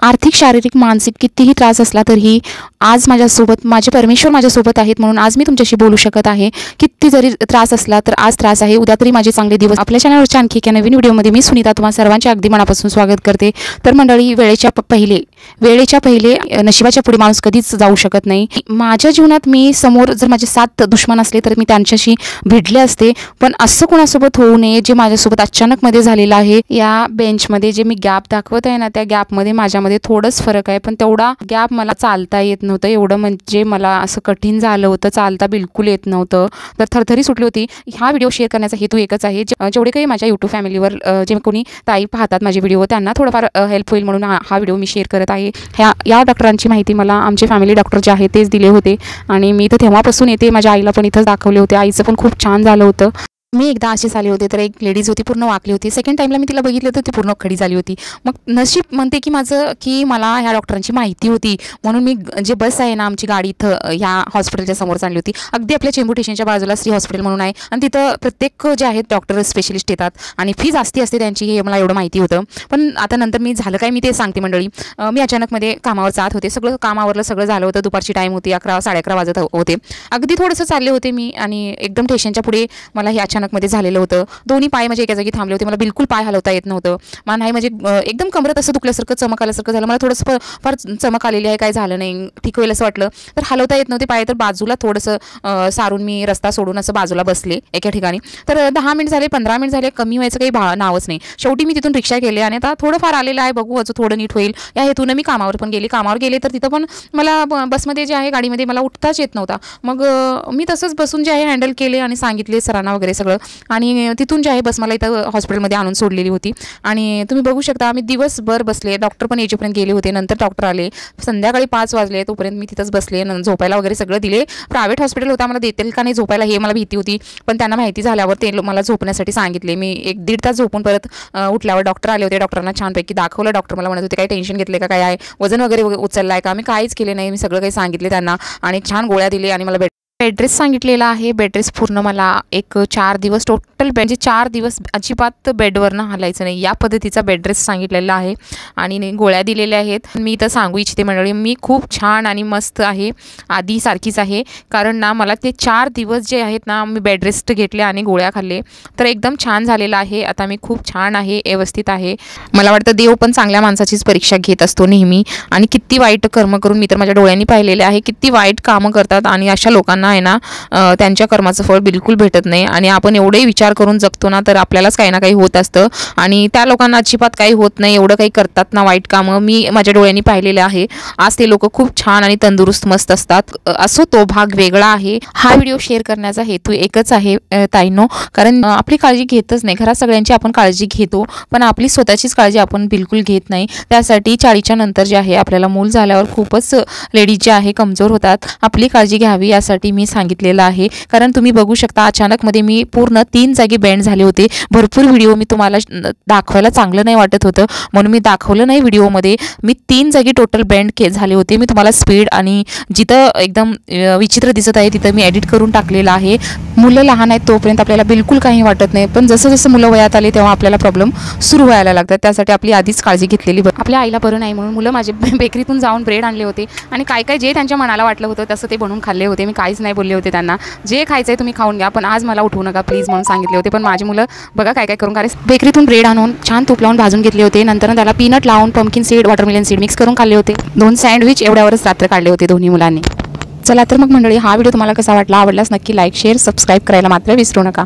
आर्थिक, शारीरिक, मानसिक कितीही त्रास असला तरीही आज माझ्यासोबत माझे परमेश्वर माझ्यासोबत आहेत, म्हणून आज मी तुमच्याशी बोलू शकत आहे. किती जरी त्रास असला तर आज त्रास आहे, उद्या तरी माझे चांगले दिवस. आपल्या चॅनलवरच्या आणखी एका नवीन व्हिडिओमध्ये मी सुनीता तुम्हा सर्वांचे अगदी मनापासून स्वागत करते. तर मंडळी, वेळेच्या पहिले नशिबाच्या पुढे माणूस कधीच जाऊ शकत नाही. माझ्या जीवनात मी समोर जर माझे 7 दुश्मन असले तर मी त्यांच्याशी भिडले असते, पण असं कोणासोबत होऊ नये जे माझ्यासोबत अचानकमध्ये झालेलं आहे. या बेंचमध्ये जे मी गॅप दाखवत आहे ना, त्या गॅपमध्ये माझ्यामध्ये थोडंच फरक आहे, पण तेवढा गॅप मला चालता येत नव्हतं. एवढं म्हणजे मला असं कठीण झालं होतं, चालता बिलकुल येत नव्हतं, तर थरथरी सुटली होती. हा व्हिडिओ शेअर करण्याचा हेतू एकच आहे, जेवढे काही माझ्या यूट्यूब फॅमिलीवर जे कोणी ताई पाहतात माझे व्हिडिओ, त्यांना थोडंफार हेल्प होईल म्हणून हा व्हिडिओ मी शेअर करत आहे. या डॉक्टरांची माहिती मला आमचे फॅमिली डॉक्टर जे आहे तेच दिले होते, आणि मी इथं तेव्हापासून येते. माझ्या आईला पण इथंच दाखवले होते. आईचं पण खूप छान झालं होतं. मी एकदा असे झाले होते, तर एक लेडीज होती, पूर्ण वाकली होती. सेकंड टाईमला मी तिला बघितलं तर ती पूर्ण खडी झाली होती. मग नशीब म्हणते की माझं, की मला ह्या डॉक्टरांची माहिती होती, म्हणून मी जे बस आहे ना आमची गाडी इथं ह्या हॉस्पिटलच्या समोर आणली होती. अगदी आपल्या चेंबूर स्टेशनच्या बाजूला श्री हॉस्पिटल म्हणून आहे, आणि तिथं प्रत्येक जे आहेत डॉक्टर स्पेशलिस्ट येतात, आणि फी जास्ती असते त्यांची, हे मला एवढं माहिती होतं. पण आता नंतर मी झालं काय, मी ते सांगते मंडळी. मी अचानकमध्ये कामावर जात होते, सगळं कामावरलं सगळं झालं होतं. दुपारची टाईम होती, 11 साडे 11 वाजत होते. अगदी थोडंसं चालले होते मी, आणि एकदम स्टेशनच्या पुढे मला हे अचानकमध्ये झालेलं होतं. दोन्ही पाय म्हणजे एका जागी थांबले होते. मला बिलकुल पाय हलवता येत नव्हतं. मला नाही म्हणजे एकदम कमरत असं दुखल्यासारखं, चमक आल्यासारखं झालं. मला थोडंसं फार चमक आलेली आहे, काय झालं नाही, ठीक होईल असं वाटलं, तर हलवता येत नव्हते पाय. तर बाजूला थोडंसं सारून मी रस्ता सोडून असं बाजूला बसले एका ठिकाणी. तर 10 मिनिट झाले, 15 मिनिट झाले, कमी व्हायचं काही नावच नाही. शेवटी मी तिथून रिक्षा केली, आणि आता थोडंफार आलेलं आहे, बघू अजून थोडं नीट होईल या हेतून मी कामावर गेले. तर तिथं पण मला बसमध्ये जे आहे, गाडीमध्ये मला उठताच येत नव्हता. मग मी तसंच बसून जे आहे हँडल केले, आणि सांगितले सरांना वगैरे सगळं, आणि तिथून जे आहे बस मला इथं हॉस्पिटलमध्ये आणून सोडलेली होती. आणि तुम्ही बघू शकता, आम्ही दिवसभर बसले. डॉक्टर पण याच्यापर्यंत गेले होते, नंतर डॉक्टर आले. संध्याकाळी 5 वाजले, तोपर्यंत मी तिथंच बसले. झोपायला वगैरे सगळं दिले. प्रायव्हेट हॉस्पिटल होता, मला देतील का नाही झोपायला हे मला भीती होती, पण त्यांना माहिती झाल्यावर ते मला झोपण्यासाठी सांगितले. मी 1-1.5 तास झोपून परत उठल्यावर डॉक्टर आले होते. डॉक्टरांना छानपैकी दाखवलं. डॉक्टर मला म्हणत होते, काही टेन्शन घेतले का, काय आहे, वजन वगैरे उचललं आहे का. मी काहीच केले नाही, मी सगळं काही सांगितले त्यांना, आणि छान गोळ्या दिले, आणि मला बेड रेस्ट सांगितलेला आहे. बेड रेस्ट पूर्ण मला 4 दिवस टोटल, म्हणजे 4 दिवस अजिबात बेडवरनं हलायचं नाही, या पद्धतीचा बेड रेस्ट सांगितलेला आहे, आणि गोळ्या दिलेल्या आहेत. मी तर सांगू इच्छिते मंडळी, मी खूप छान आणि मस्त आहे, आधी सारखीच आहे. कारण ना मला ते 4 दिवस जे आहेत ना, मी बेड रेस्ट घेतले आणि गोळ्या खाल्ले, तर एकदम छान झालेलं आहे. आता मी खूप छान आहे, व्यवस्थित आहे. मला वाटतं देव पण चांगल्या माणसाचीच परीक्षा घेत असतो नेहमी, आणि किती वाईट कर्म करून मी तर माझ्या डोळ्यांनी पाहिलेले आहे, किती वाईट कामं करतात, आणि अशा लोकांना आहे ना त्यांच्या कर्माचं फळ बिलकुल भेटत नाही. आणि आपण एवढे विचार करून जगतो ना, तर आपल्यालाच काही ना काही होत असतं, आणि त्या लोकांना अजिबात काही होत नाही. एवढं काही करतात ना वाईट कामं, मी माझ्या डोळ्यांनी पाहिलेले आहे. आज ते लोक खूप छान आणि तंदुरुस्त मस्त असतात. असो, तो भाग वेगळा आहे. हा व्हिडिओ शेअर करण्याचा हेतू एकच आहे ताईंनो, कारण आपली काळजी घेतच नाही. घरात सगळ्यांची आपण काळजी घेतो, पण आपली स्वतःचीच काळजी आपण बिलकुल घेत नाही. त्यासाठी 40च्या नंतर जे आहे, आपल्याला मूल झाल्यावर खूपच लेडीज जे आहे कमजोर होतात. आपली काळजी घ्यावी यासाठी मी सांगितलेलं आहे. कारण तुम्ही बघू शकता, अचानकमध्ये मी पूर्ण 3 जागी बेंड झाले होते. भरपूर व्हिडिओ मी तुम्हाला दाखवायला चांगलं नाही वाटत होतं, म्हणून मी दाखवलं नाही व्हिडिओमध्ये. मी 3 जागी टोटल बेंड झाले होते. मी तुम्हाला स्पीड आणि जिथं एकदम विचित्र दिसत आहे तिथं मी एडिट करून टाकलेलं आहे. मुलं लहान आहेत तोपर्यंत आपल्याला बिलकुल काही वाटत नाही, पण जसं जसं मुलं वयात आले तेव्हा आपल्याला प्रॉब्लेम सुरू व्हायला लागतात. त्यासाठी आपली आधीच काळजी घेतलेली बरं. आपल्या आईला बरं नाही म्हणून मुलं माझे बेकरीतून जाऊन ब्रेड आणले होते, आणि काय जे त्यांच्या मनाला वाटलं होतं तसं ते बनवून खाल्ले होते. मी काहीच नाही बोलले होते त्यांना, जे खायचं आहे तुम्ही खाऊन घ्या, पण आज मला उठवू नका प्लीज म्हणून सांगितले होते. पण माझी मुलं बघा काय करून, कारण बेकरीतून ब्रेड आणून छान तूप लावून भाजून घेतले होते. नंतर त्याला पीनट लावून pumpkin seed, watermelon seed mix करून खाल्ले होते. 2 सँडविच एवढ्यावरच रात्र काढले होते दोन्ही मुलांनी. चला तर मग मंडळी, हा व्हिडिओ तुम्हाला कसा वाटला, आवडल्यास नक्की लाईक, शेअर, सबस्क्राईब करायला मात्र विसरू नका.